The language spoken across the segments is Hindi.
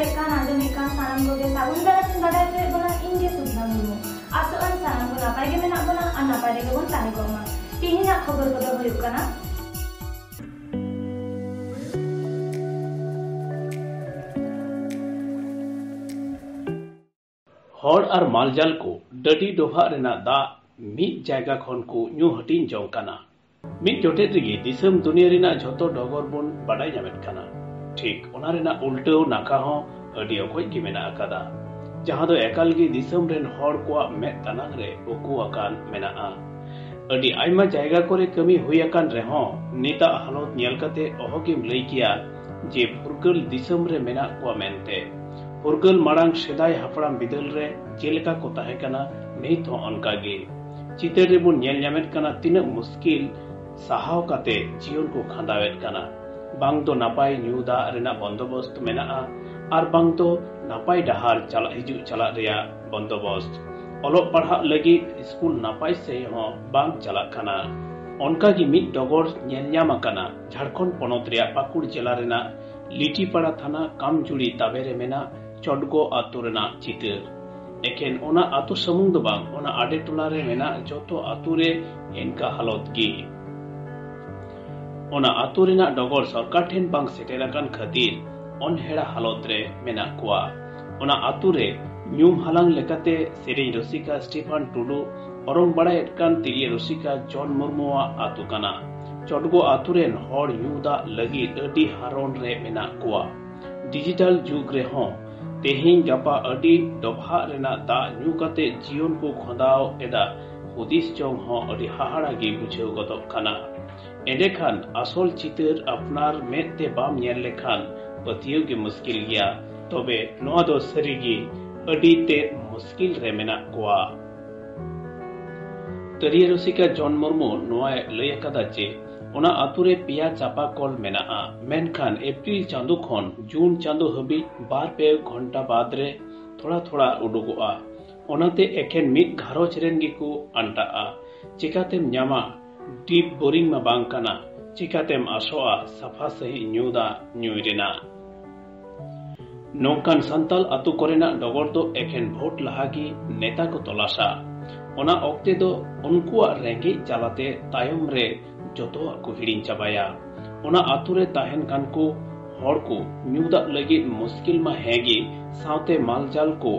nyelekan adomikan sanam goge sagun daratin badai cuy bona India Sudna Murmu. Asuan sanam guna apa ge menak bona an apa ge bon tani goma. Tini nak khabar kodo huyuk kana. हॉर और मालजाल को डडी डोभा रेना दा मिट जायगा खन को न्यू हटिन जों काना मिट जोटे रिगी दिसम दुनिया रेना झोतो डगर बन बाडाय ᱧᱟᱢᱮᱫ काना ठीक ओना रेना उल्टो नाका हो अडी अकोय की मेना अकादा जहां दो एकाल गी दिसम रेन हॉर को मे तनांग रे उकु अकान मेना आ अडी आयमा जायगा करे कमी हुई अकान रे हो नेता हालत नेल कते अहोगिम लई किया जे फुरगल दिसम रे मेना को मेनते फुरगल मारांग सेदाय हापड़ाम बिदल रे जेलेका को ताहे काना नित हो अनकागे चितर रे बुन नेल ᱧᱟᱢᱮᱫ काना तिना मुश्किल साहाव काते जीवन को खांदावेद काना बांग दो नापाय न्यू दा रेना बंदोबस्त मेनाआ आर बांग दो नापाय डहार चला हिजु चला रेया बंदोबस्त अलोक पढ़ा लगी स्कूल नापाय से हो बांग चला काना ओनका की मिट डगर नेल ᱧᱟᱢ काना झारखंड पनत रेया पाकुड़ जिला रेना लिटीपाड़ा थाना कामजुड़ी ताबेरे मेना चडगो आतु रेना चितर एकेन ओना आतु समुंग दो बांग ओना आडे टोला रे मेना जोतो आतु रे इनका हालत गी ओना आतु रेना डगर सरकार ठेन बांग सेटेराकान खातिर अनहेड़ा हालत रे मेना कुआ ओना आतु रे न्यूम हालांग लेकाते सेरें रसिका स्टीफान टुडू अरंग बड़ाय एटकान तिरिय रसिका जॉन मुर्मुआ आतु काना चडगो आतु रेन हर यूदा लगी अडी हारोन रे मेना कुआ डिजिटल जुग रे हो तेहिं गपा अडी डोभा रेना दा न्यू काते जीवन को खोदाव एदा हुदिस चोंग हो अडी हाहाड़ा गी बुझेव गदब काना एंडेखान आसल चितर अपनार मेते बाम नेल लेखान पतियो गे मुश्किल गया तबे नोआ दो सरीगी अडी ते मुश्किल रे मेना कोआ तरिय रसिका जॉन मुर्मू नोआ लय अकादा जे ओना आतुरे पिया चापा कल मेनाआ मेनखान एप्रिल चांदो खन जून चांदो हबी बार पे घंटा बाद रे थोड़ा थोड़ा उडुगोआ ओनाते एकेन मिट घारोज रेन गिकु अंटाआ चिकातेम न्यामा डीप बोरिंग मा बांग काना चिकातेम आसोआ सफा सही न्यूदा न्यूरेना नौकान संताल आतु कोरेना डगर दो एकेन भोट लहागी नेता को तलाशा ओना ओक्ते दो उनकुआ रेंगे चालाते तायम रे जोतो को हिड़िन चाबाया ओना आतुरे ताहेन कान को हर को न्यूदा लगी मुश्किल मा हेगी सावते मालजाल को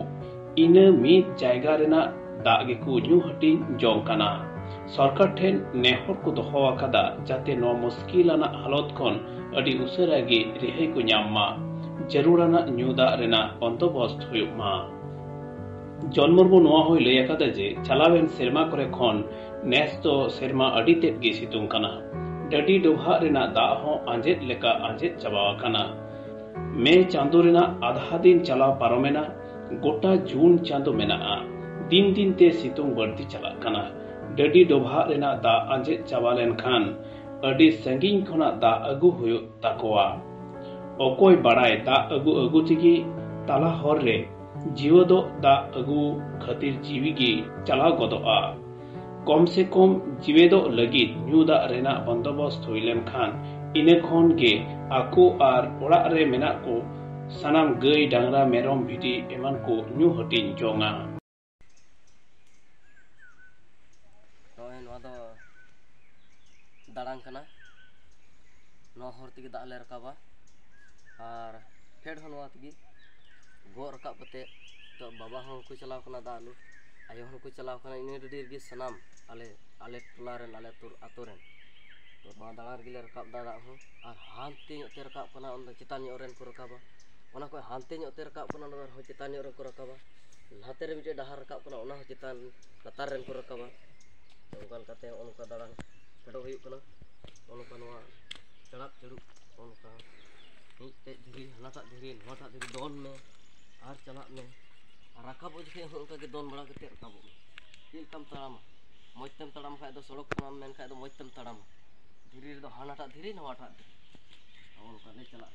इन मिट जायगा रेना दागे को न्यू हटी जों काना सरकार ठेन नेहर को दोहो आकादा जाते नो मुश्किल आना हालत खन अडी उसरागी रिहाई को ᱧᱟᱢ जरूराना न्यूदा रेना बंदोबस्त हुयुग मा जन्मरबो नोआ होय लय आकादा जे चलावेन सेरमा करे खन नेस तो सेरमा अडी तेट गे सितुंग काना डडी डोभा रेना दा हो आंजेद लेका आंजेद चाबावा काना मे चांदो रेना आधा दिन चलाव पारोमेना गोटा जून चांदो मेनाआ दिन दिन ते सितुंग बर्ती चला काना डडी डोभा रेना दा आंजेद चावालेन खान अडी संगिन खना दा अगु हुयो ताकोआ ओकोय बड़ाय दा अगु अगु तिगी ताला हर रे जीव दो दा अगु खातिर जीवी गी चला गदोआ कम से कम जीवे दो लगी न्यू दा रेना बंदोबस्त हुइलेन खान इने खन गे आको आर ओड़ा रे मेना को सानाम गई डांगरा मेरम भिडी एमान को न्यू हटिन जोंगा दाड़ान कना नो हर तिगी दा ले रकाबा और फेड हनवा तिगी गो रकाब पते तो बाबा हन को चलाव कना दा आलू आयो हन को चलाव कना इन डीर गे सनाम आले आले टोला रेन आले तुर आतो रेन तो मा दाड़ा गिले रकाब दा हो और हानते ᱧᱚᱜ रकाब कना उन चितान ᱧᱚᱜ रेन को रकाबा ओना को हानते ᱧᱚᱜ रकाब कना नवर हो चितान ᱧᱚᱜ रेन को रकाबा लाते रे मिटे डहार रकाब कना ओना हो चितान लतार रेन को रकाबा तो उनकान काते उनका दाड़ा फेडो हुयुग कना उनका नवा चढ़ाक चढ़ू उनका मिटे धीरे हनाटा धीरे नवाटा धीरे दोन में आर चलाक में राकाब जे उनका के दोन बड़ा कते रकाब चील कम तड़ाम मजतम तड़ाम खाय दो सड़क तड़ाम मेन खाय दो मजतम तड़ाम धीरे दो हनाटा धीरे नवाटा उनका ले चला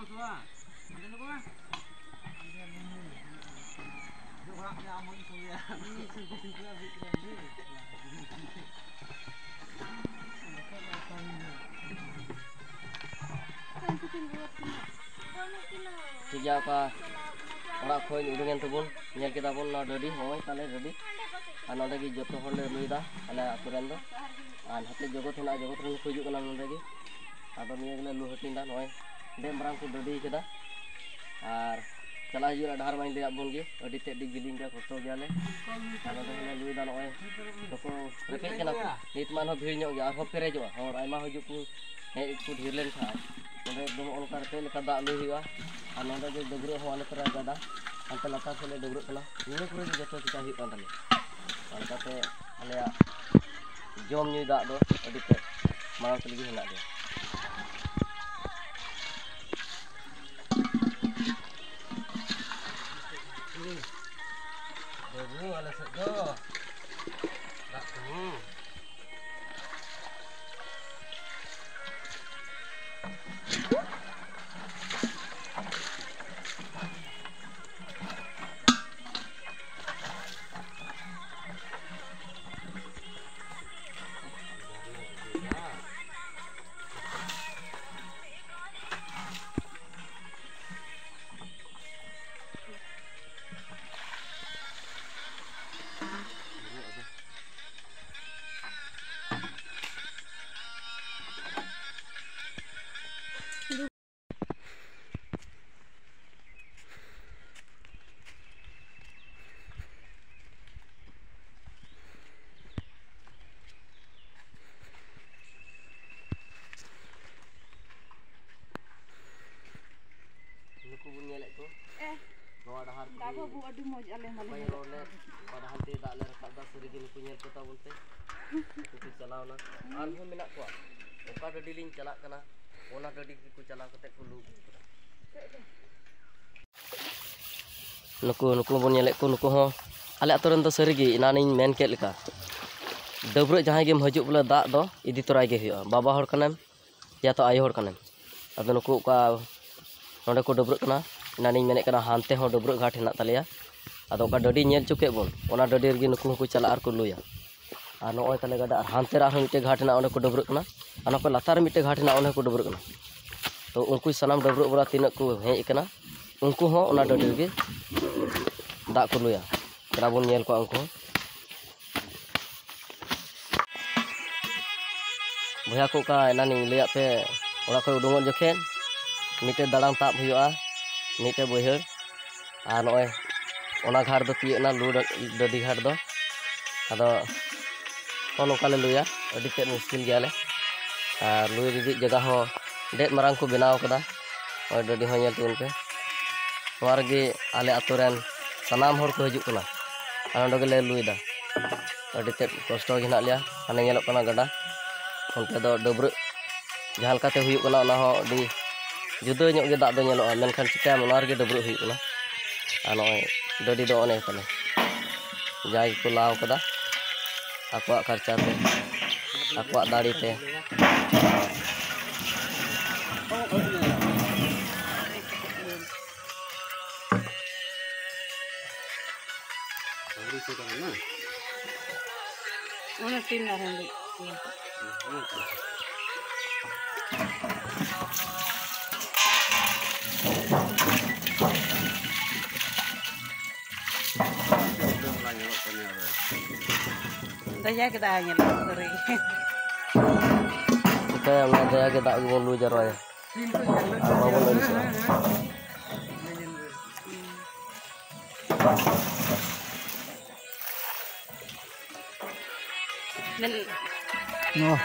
ठीक है का orang khoi udungan tebun nyel kita pun na dadi hoy tale dadi anoda gi joto hol le luida ala aturan do an hate jogot hena jogot ru kujuk kana nonde gi ado niya gele lu hatin dan hoy dem rang ku dadi keda ar chala hijura dhar main dia bun gi adi te di giling ka kosto jale anoda hena luida hoy toko rekek kana nit man ho bhir nyok ya ho pere jo hor aima hojuk ku he ku dhirlen kha nonde dum onkar te leka da lu hiwa anoda ge dogro ho ale tera gada ante latar sele dogro kala ini pura joto kita hi kan tale alkate alea jom nyu da do adi te marang teligi henak dia dogro ala sedo dak Dapat buat adu moj alem alem. Bayi rolet, padahal tidak ler kada serigi ni punya kota bunte. Itu calaw na. Arhum minak ko. Oka dadi lin calak kana. Ona dadi ku calak kate kulu. Nuku bun nyelek ko nuku ho. Ale aturan to serigi inaning men ket leka. Dobrok jahay gem hajuk bula dak do idi torai ge huya. Baba hor kanam ya to ayo hor kanam. Ado nuku ka nonde ko dobrok kana. Inaning menek kana hante ho dobrok ghat henak taleya ado ka dadi nyel chuke bon ona dadi regi nuku ko chala ar ko luya ar noy tale gada ar hante ra ho mite ghat henak ona ko dobrok kana ana ko latar mite ghat henak ona ko dobrok kana to unku sanam dobrok bora tinak ko hej kana unku ho ona dadi regi dak ko luya kera bon nyel ko unku boya ko ka inaning leya pe ora ko udungon jokhen mite dalang tap huyu'a ᱢᱤᱫᱴᱮ ᱵᱟᱹᱭᱦᱟᱹᱲ ᱟᱨ ᱱᱚᱜᱼᱚᱭ ᱚᱱᱟ ᱜᱷᱟᱴ ᱫᱚ ᱛᱤᱭᱟᱹᱜ ᱮᱱᱟ ᱞᱩ ᱰᱟᱹᱰᱤ ᱜᱷᱟᱴ ᱫᱚ ᱟᱫᱚ ᱱᱚᱝᱠᱟ ᱞᱮ ᱞᱩᱭᱟ ᱟᱹᱰᱤ ᱛᱮᱫ ᱢᱩᱥᱠᱤᱞ ᱜᱮᱭᱟᱞᱮ ᱟᱨ ᱞᱩᱭ ᱞᱟᱹᱜᱤᱫ ᱡᱟᱭᱜᱟ ᱦᱚᱸ ᱰᱮᱫ ᱢᱟᱨᱟᱝ ᱠᱚ ᱵᱮᱱᱟᱣ ᱠᱟᱫᱟ ᱱᱚᱜᱼᱚᱭ ᱰᱟᱹᱰᱤ ᱦᱚᱸ ᱧᱮᱞ ᱛᱟᱵᱚᱱ ᱯᱮ ᱱᱚᱣᱟ ᱨᱮᱜᱮ ᱟᱞᱮ ᱟᱛᱳ ᱨᱮᱱ ᱥᱟᱱᱟᱢ ᱦᱚᱲ ᱠᱚ ᱦᱤᱡᱩᱜ ᱠᱟᱱᱟ ᱟᱨ ᱱᱚᱸᱰᱮ ᱜᱮᱞᱮ ᱞᱩᱭᱫᱟ ᱟᱹᱰᱤ ᱛᱮᱫ ᱠᱚᱥᱴᱚ ᱜᱮ ᱦᱮᱱᱟᱜ ᱞᱮᱭᱟ ᱦᱟᱱᱮ ᱧᱮᱞᱚᱜ ᱠᱟᱱᱟ ᱜᱟᱰᱟ ᱚᱱᱛᱮ ᱫᱚ ᱰᱟᱹᱵᱽᱨᱟᱹᱜ ᱡᱟᱦᱟᱸ ᱞᱮᱠᱟᱛᱮ ᱦᱩᱭᱩᱜ ᱠᱟᱱᱟ ᱚᱱᱟ ᱦᱚᱸ ᱟᱹᱰᱤ जुदा ᱧᱚᱜ ᱜᱮ ᱫᱟᱜ ᱫᱚ ᱧᱮᱞᱚᱜᱼᱟ ᱢᱮᱱᱠᱷᱟन ᱪᱤᱠᱟᱹᱭᱟᱢ ᱚᱱᱟ ᱨᱮᱜᱮ ᱰᱟᱹᱵᱽᱨᱟᱹᱜ ᱦᱩᱭᱩᱜ ᱠᱟᱱᱟ ᱟᱨ ᱱᱚᱜᱼᱚᱭ ᱰᱟᱹᱰᱤ ᱫᱚ ᱚᱱᱮ ᱛᱟᱞᱮ ᱡᱟᱭ ᱠᱚ ᱞᱟᱣ ᱠᱟᱫᱟ ᱟᱠᱚᱣᱟᱜ ᱠᱷᱚᱨᱪᱟ ᱛᱮ ᱟᱠᱚᱣᱟᱜ ᱫᱟᱲᱮ ᱛᱮ Una tinda hendak. Daya kita hanya lari. Kita yang daya kita ingin lu jarwa ya. Apa pun dari sana. No.